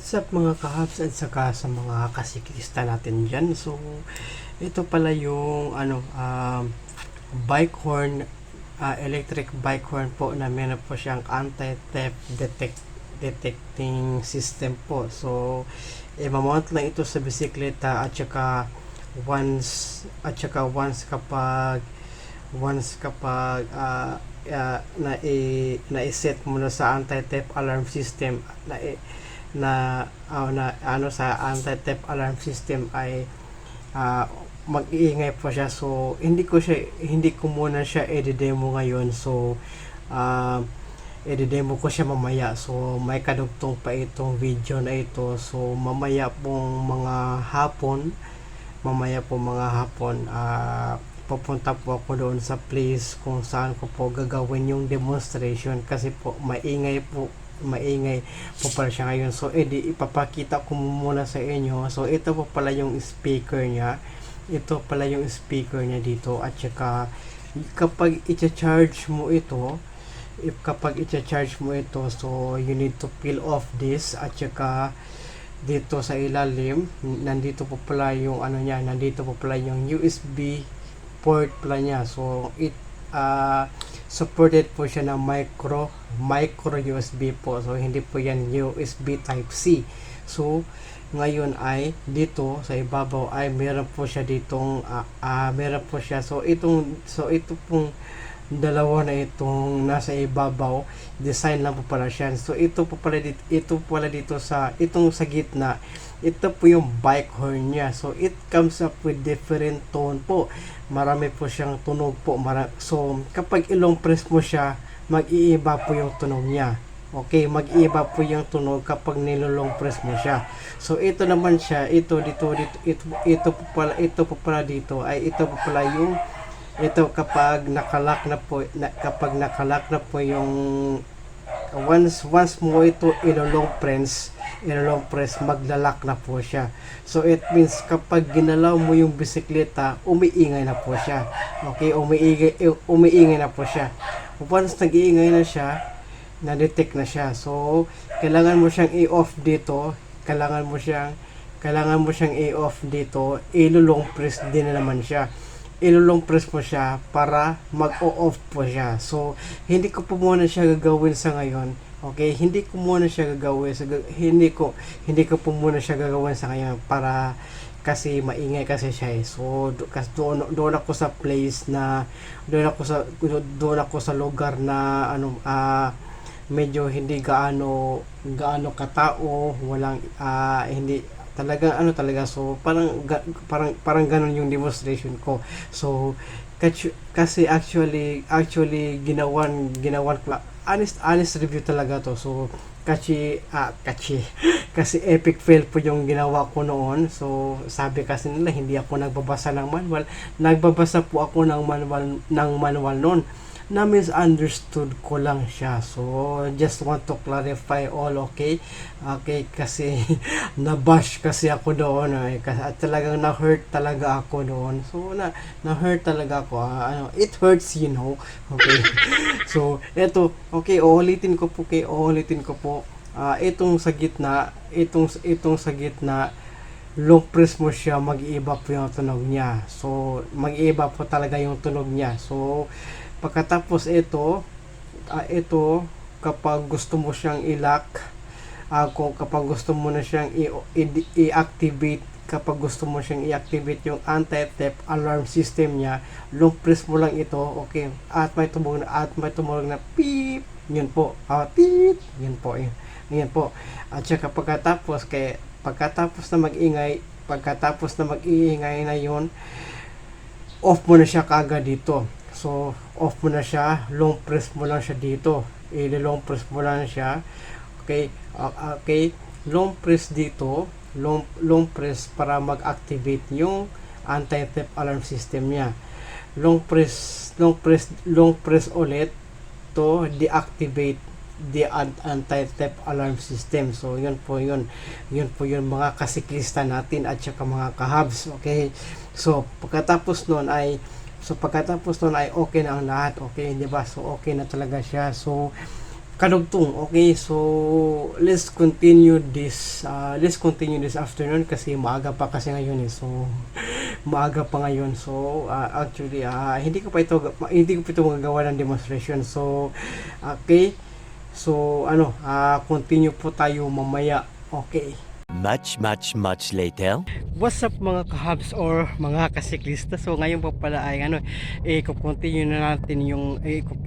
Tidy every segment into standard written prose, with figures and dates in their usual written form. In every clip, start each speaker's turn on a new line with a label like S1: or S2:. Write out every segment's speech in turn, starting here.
S1: What's up mga kahabs at saka sa mga kasiklista natin dyan. So, ito pala yung bike horn, electric bike horn po na meron po siyang anti-theft detecting system po. So, i-mount lang ito sa bisikleta at saka once kapag na-set mo na sa anti-theft alarm system sa anti-theft alarm system ay mag-iingay po siya. So hindi ko muna siya i-demo ngayon. So i-demo ko siya mamaya. So may kadugtong pa itong video na ito. So mamaya pong mga hapon pupunta po ako doon sa place kung saan ko po gagawin yung demonstration kasi po maingay po pala siya ngayon. So ipapakita ko muna sa inyo. So ito po pala yung speaker niya dito, at saka kapag i-charge mo ito, so you need to peel off this, at saka dito sa ilalim nandito po pala yung USB port pala niya. So supported po siya ng micro USB po. So hindi po yan USB type C. So ngayon ay dito sa ibabaw ay meron po siya ditong so ito pong dalawa na itong nasa ibabaw, design lang po pala siya. So ito pala dito sa gitna, ito po yung bike horn niya. So it comes up with different tone po, marami po siyang tunog po. So kapag ilong press mo siya, mag-iiba po yung tunog niya. Okay, mag-iiba po yung tunog kapag nilolong press mo siya. So ito naman siya, ito po pala dito yung kapag nakalock na po yung once mo ito ilolong press, maglalak na po siya. So it means kapag ginalaw mo yung bisikleta, umiingay na po siya. Okay, umiingay na po siya. Once nag-iingay na siya, na-detect na siya. So kailangan mo siyang i-off dito, ilolong press din na naman siya. Ilolong press mo siya para mag-o-off po siya. So hindi ko po muna siya gagawin sa ngayon. Okay, hindi ko po muna siya gagawin sa ngayon para kasi maingay kasi siya. So doon ako sa place na doon ako sa lugar na medyo hindi gaano katao, walang hindi talaga. So parang ganun yung demonstration ko. So kasi actually ginawan ko, honest review talaga to. So kasi epic fail po yung ginawa ko noon. So sabi kasi nila hindi ako nagbabasa ng manual. Nagbabasa po ako ng manual noon, na misunderstood ko lang siya. So just want to clarify all. Okay, kasi nabash kasi ako doon at talagang na-hurt talaga ako doon. So na-hurt talaga ako. It hurts, okay. So eto, okay, uulitin ko po itong sa gitna, long press mo siya, mag-iiba po yung tunog niya. So mag-iiba po talaga yung tunog niya. So pagkatapos ito kapag gusto mo siyang i-lock, kapag gusto mo na siyang i-activate, yung anti-theft alarm system niya, long press mo lang ito. Okay, at may tumulong na beep, yun po, beep, yun po. At saka pagkatapos na mag-iingay na yun, off mo na siya kaagad dito. So off mo na siya, long press mo lang siya dito, long press mo lang siya. Okay, long press dito, long press para mag-activate yung anti-theft alarm system niya. Long press ulit to deactivate the anti-theft alarm system. So yun po yun mga kasiklista natin at saka mga kahabs. Okay, so pagkatapos nun ay okay na ang lahat. Okay, di ba? So okay na talaga siya. So kadugtong. Okay, so let's continue this afternoon kasi maaga pa kasi ngayon eh. So maaga pa ngayon. So actually hindi ko pa ito magagawa ng demonstration. So okay. So continue po tayo mamaya. Okay.
S2: Much later.
S1: What's up mga kahabs or mga kasiklista? So ngayon po pala ay i-continue na natin yung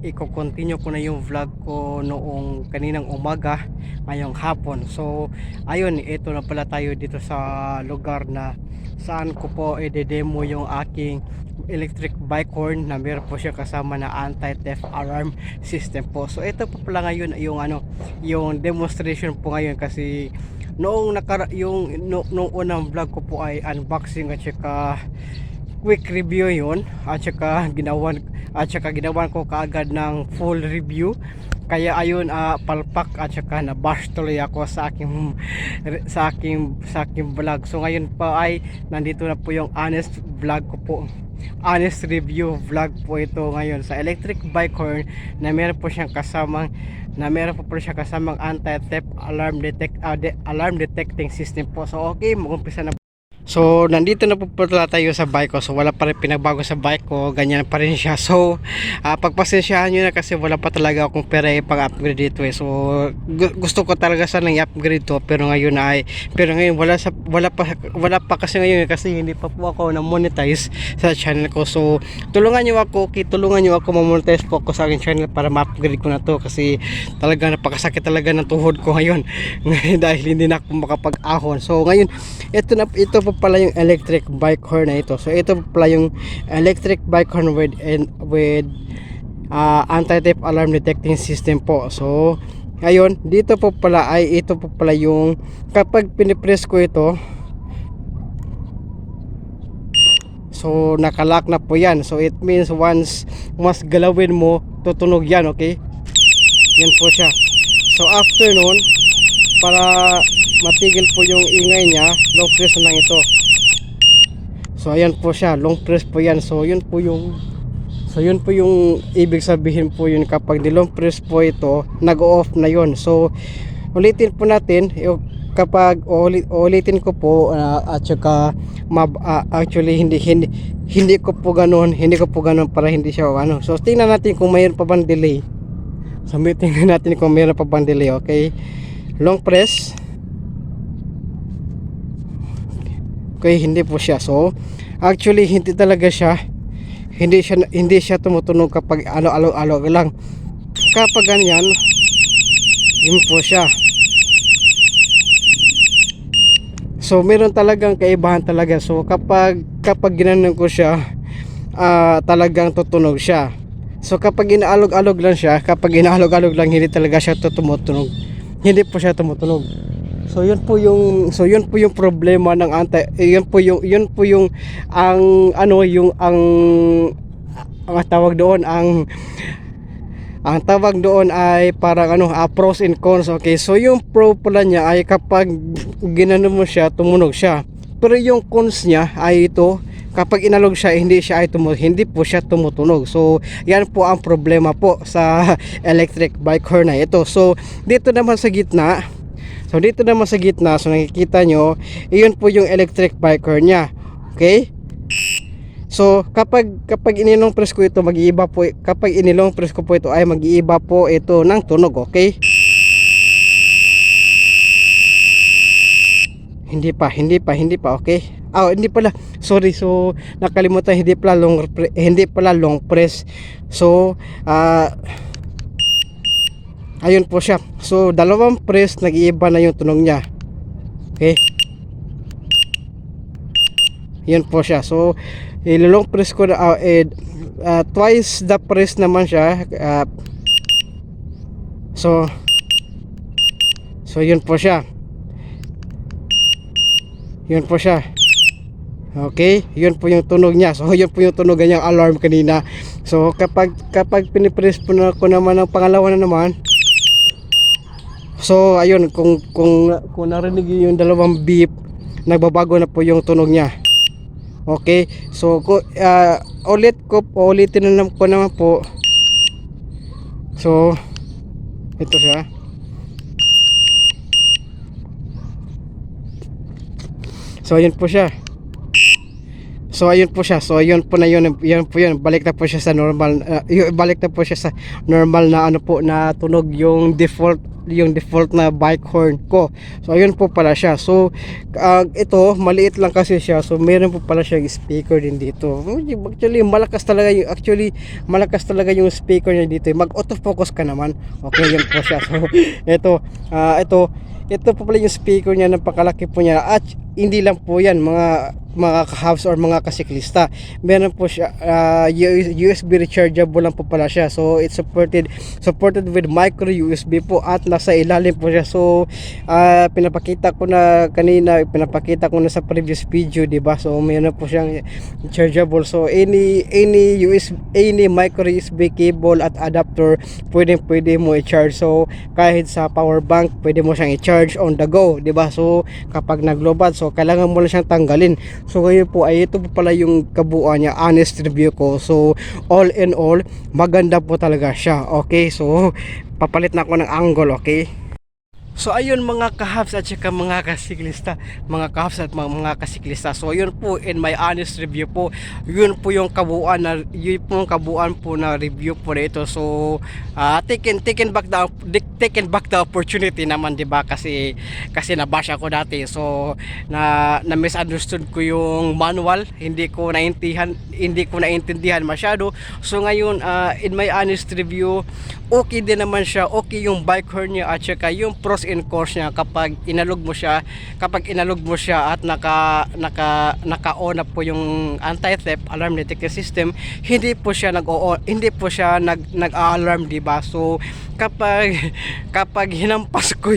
S1: i-continue ko na yung vlog ko noong kaninang umaga, ngayong hapon. So ayun, ito na pala tayo dito sa lugar na saan ko po i-demo yung aking electric bike horn na meron po siya kasama na anti-theft alarm system po. So ito po pala ngayon yung demonstration po ngayon kasi noong nung unang vlog ko po ay unboxing at saka quick review yon, at saka ginawan ko kaagad ng full review. Kaya ayun, palpak at saka nabash tuloy ako sa aking vlog. So ngayon pa ay nandito na po yung honest vlog ko po, honest review vlog po ito ngayon sa electric bike horn na meron po siyang kasamang anti-theft alarm detecting system po. So okay, mag-umpisa na. So nandito na po pala tayo sa bike ko. So wala pa rin pinagbago sa bike ko, ganyan pa rin siya. So pagpasensyahan nyo na kasi wala pa talaga akong pera pang-upgrade dito eh. So gusto ko talaga sana i-upgrade to, pero ngayon wala pa kasi ngayon kasi hindi pa po ako na-monetize sa channel ko. So tulungan nyo ako ma-monetize po ako sa aking channel para ma-upgrade ko na to, kasi talaga napakasakit talaga ng tuhod ko ngayon dahil hindi na ako makapag-ahon. So ngayon ito po pala yung electric bike horn na ito. So ito po pala yung electric bike horn with anti-theft alarm detecting system po. So ngayon ito po pala yung kapag pinipress ko ito, so nakalock na po yan. So it means once galawin mo, tutunog yan. Okay, yan po siya. So after nun, para matigil po yung ingay niya, long press na lang ito. So ayan po siya, long press po yan. So yun po yung ibig sabihin po yun, kapag nilong press po ito, nag-off na yun. So ulitin po natin, kapag ulitin ko po at saka actually hindi ko po ganoon para hindi siya So tingnan natin kung mayroon pa bang delay. So tingnan natin kung mayroon pa bang delay. Okay, long press. Okay, hindi po siya. So actually hindi siya tumutunog kapag alo lang. Kapag ganyan, yun po siya. So meron talagang kaibahan talaga. So kapag ginanon ko siya, talagang tutunog siya. So kapag inaalog-alog lang siya, hindi talaga siya tumutunog. Hindi po siya tumutunog. So yun po yung problema ng yun po yung ang tawag doon ay parang pros and cons. Okay, so yung pro pala niya ay kapag ginano mo siya, tumunog siya. Pero yung cons niya ay ito, kapag inalog siya, hindi po siya tumutunog. So yan po ang problema po sa electric bike horn na ito. So dito naman sa gitna, so nakikita nyo, iyon po yung electric bike horn niya. Okay, so kapag inilong press ko ito, mag-iiba po. Kapag inilong press ko po ito, ay mag-iiba po ito ng tunog. Okay, hindi pa. Okay, hindi pala, sorry. So nakalimutan, hindi pala long press. So ayun po siya. So dalawang press, nag-iiba na yung tunog niya. Okay, yun po siya. So ilulong press ko na twice the press naman siya. So yun po siya. Okay, yun po yung tunog niya. So yun po yung tunog niyang alarm kanina. So kapag pinipress po na ko naman ang pangalawa na naman, so ayun, kung narinig yung dalawang beep, nagbabago na po yung tunog niya. Okay, so ulitin na ko naman po. So Ito siya. So ayun po siya. So ayun po siya. So ayun po na yun, yun po yun. Balik na po siya sa normal, balik na po siya sa normal na ano po na tunog yung default na bike horn ko. So ayun po pala siya. So ito maliit lang kasi siya. So meron po pala siyang speaker din dito. Actually malakas talaga yung speaker niya dito. Mag autofocus ka naman. Okay, yun po siya. So ito po pala yung speaker niya, napakalaki po niya. At hindi lang po yan mga ka-hubs or mga kasiklista. Meron po siya USB rechargeable lang po pala siya. So it's supported with micro USB po at nasa ilalim po siya. So pinapakita ko na kanina, pinapakita ko na sa previous video, di ba? So meron po siyang chargeable. So any micro USB cable at adapter pwede mo i-charge. So kahit sa power bank pwede mo siyang i-charge on the go, di ba? So kapag naglobat, so kailangan mo lang siyang tanggalin. So ngayon po ay ito po pala yung kabuuan niya, honest review ko. So all in all, maganda po talaga siya. Okay, so papalit na ako ng angle, okay? So ayun mga kahabs at saka mga kasiklista, mga kahabs at mga kasiklista. So yun po, in my honest review po, yun po yung kabuuan po na review po na ito. So taken back the opportunity naman, 'di ba? Kasi nabash ako dati. So na misunderstood ko yung manual, hindi ko naintindihan masyado. So ngayon in my honest review, okay din naman siya. Okay yung bike horn niya at saka yung pros and cons niya kapag inalog mo siya at naka-on na po yung anti-theft alarm detection system, hindi po siya nag-alarm, di ba? So kapag hinampas ko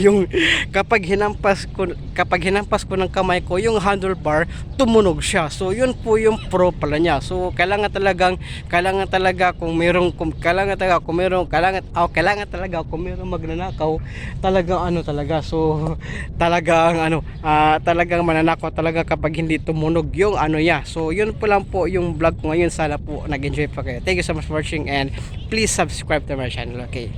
S1: ng kamay ko yung handlebar, tumunog siya. So yun po yung pro pala niya. So kailangan talaga kung merong magnanakaw, talagang mananakaw talaga kapag hindi tumunog yung ano niya. So yun po lang po yung vlog ko ngayon. Sana po nag-enjoy pa kayo. Thank you so much for watching and please subscribe to my channel, okay?